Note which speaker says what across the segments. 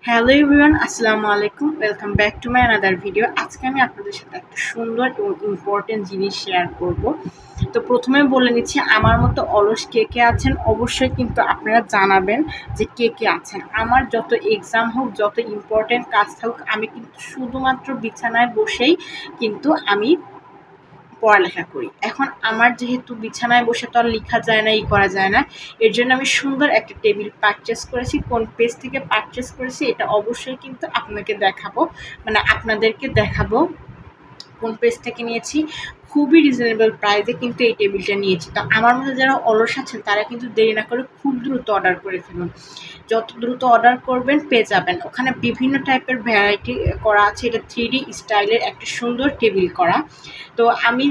Speaker 1: Hello everyone, আসসালামু আলাইকুম। Welcome back to my another video. আজকে আমি আপনাদের সাথে একটা সুন্দর এবং ইম্পর্টেন্ট জিনিস শেয়ার করব। তো প্রথমে বলে নিচ্ছি, আমার মতো অলস কে কে আছেন অবশ্যই কিন্তু আপনারা জানাবেন যে কে কে আছেন। আমার যত এক্সাম হোক, যত ইম্পর্টেন্ট কাজ থাকুক, আমি কিন্তু শুধুমাত্র বিছানায় বসেই কিন্তু আমি পড়ালেখা করি। এখন আমার যেহেতু বিছানায় বসে তো আর লেখা যায় না, করা যায় না, এর জন্য আমি সুন্দর একটা টেবিল পারচেস করেছি। কোন পেজ থেকে পারচেস করেছি এটা অবশ্যই কিন্তু আপনাদেরকে দেখাবো কোন পেজ থেকে নিয়েছি। খুবই রিজনেবল প্রাইসে কিন্তু এই টেবিলটা নিয়েছি। তো আমার মধ্যে যারা অলস আছেন তারা কিন্তু দেরি না করে খুব দ্রুত অর্ডার করে ফেলুন। যত দ্রুত অর্ডার করবেন পেয়ে যাবেন। ওখানে বিভিন্ন টাইপের ভ্যারাইটি করা আছে। এটা 3D স্টাইলের একটা সুন্দর টেবিল করা। তো আমি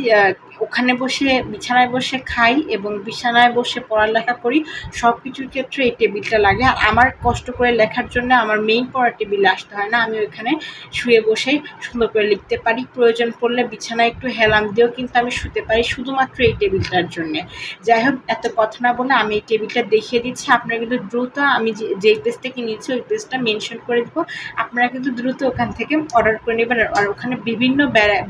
Speaker 1: ওখানে বসে বিছানায় বসে খাই এবং বিছানায় বসে পড়ালেখা করি। সব কিছুর ক্ষেত্রে এই টেবিলটা লাগে। আর আমার কষ্ট করে লেখার জন্য আমার মেইন পড়ার টেবিলে আসতে হয় না। আমি ওইখানে শুয়ে বসেই সুন্দর করে লিখতে পারি। প্রয়োজন পড়লে বিছানায় একটু হেলান দিয়েও কিন্তু আমি শুতে পারি শুধুমাত্র এই টেবিলটার জন্যে। যাই হোক, এত কথা না বলে আমি এই টেবিলটা দেখিয়ে দিচ্ছি। আপনারা কিন্তু দ্রুত, আমি যেই পেজ থেকে নিয়েছি ওই পেজটা মেনশন করে দেবো। আপনারা কিন্তু দ্রুত ওখান থেকে অর্ডার করে নেবেন। আর ওখানে বিভিন্ন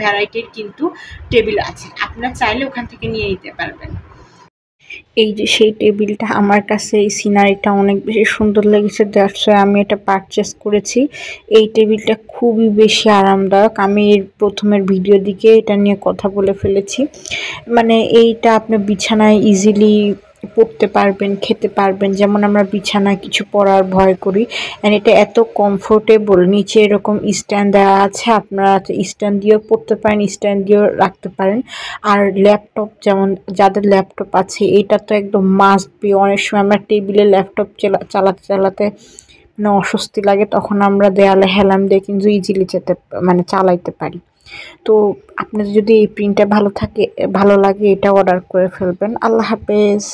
Speaker 1: ভ্যারাইটির কিন্তু টেবিল আছে, আপনারা চাইলে ওখান থেকে নিয়ে নিতে পারবেন। এই যে সেই টেবিলটা, আমার কাছে এই সিনারিটা অনেক বেশি সুন্দর লেগেছে, দ্যাটস ওয়াই আমি এটা পারচেস করেছি। এই টেবিলটা খুবই বেশি আরামদায়ক। আমি এর প্রথমের ভিডিও দিকে এটা নিয়ে কথা বলে ফেলেছি। মানে এইটা আপনি বিছানায় ইজিলি পড়তে পারবেন, খেতে পারবেন। যেমন আমরা বিছানায় কিছু পড়ার ভয় করি, অ্যান্ড এটা এত কমফোর্টেবল। নিচে এরকম স্ট্যান্ড দেওয়া আছে, আপনারা স্ট্যান্ড দিয়েও পড়তে পারেন, স্ট্যান্ড দিয়েও রাখতে পারেন। আর ল্যাপটপ, যেমন যাদের ল্যাপটপ আছে, এটা তো একদম মাস্ট বি। অনেক সময় আমরা টেবিলে ল্যাপটপ চালাতে চালাতে অস্বস্তি লাগে, তখন আমরা দেয়ালে হেলান দিয়ে কিন্তু ইজিলি চালাইতে পারি। তো আপনাদের যদি এই প্রিন্টটা ভালো লাগে, এটা অর্ডার করে ফেলবেন। আল্লাহ হাফেজ।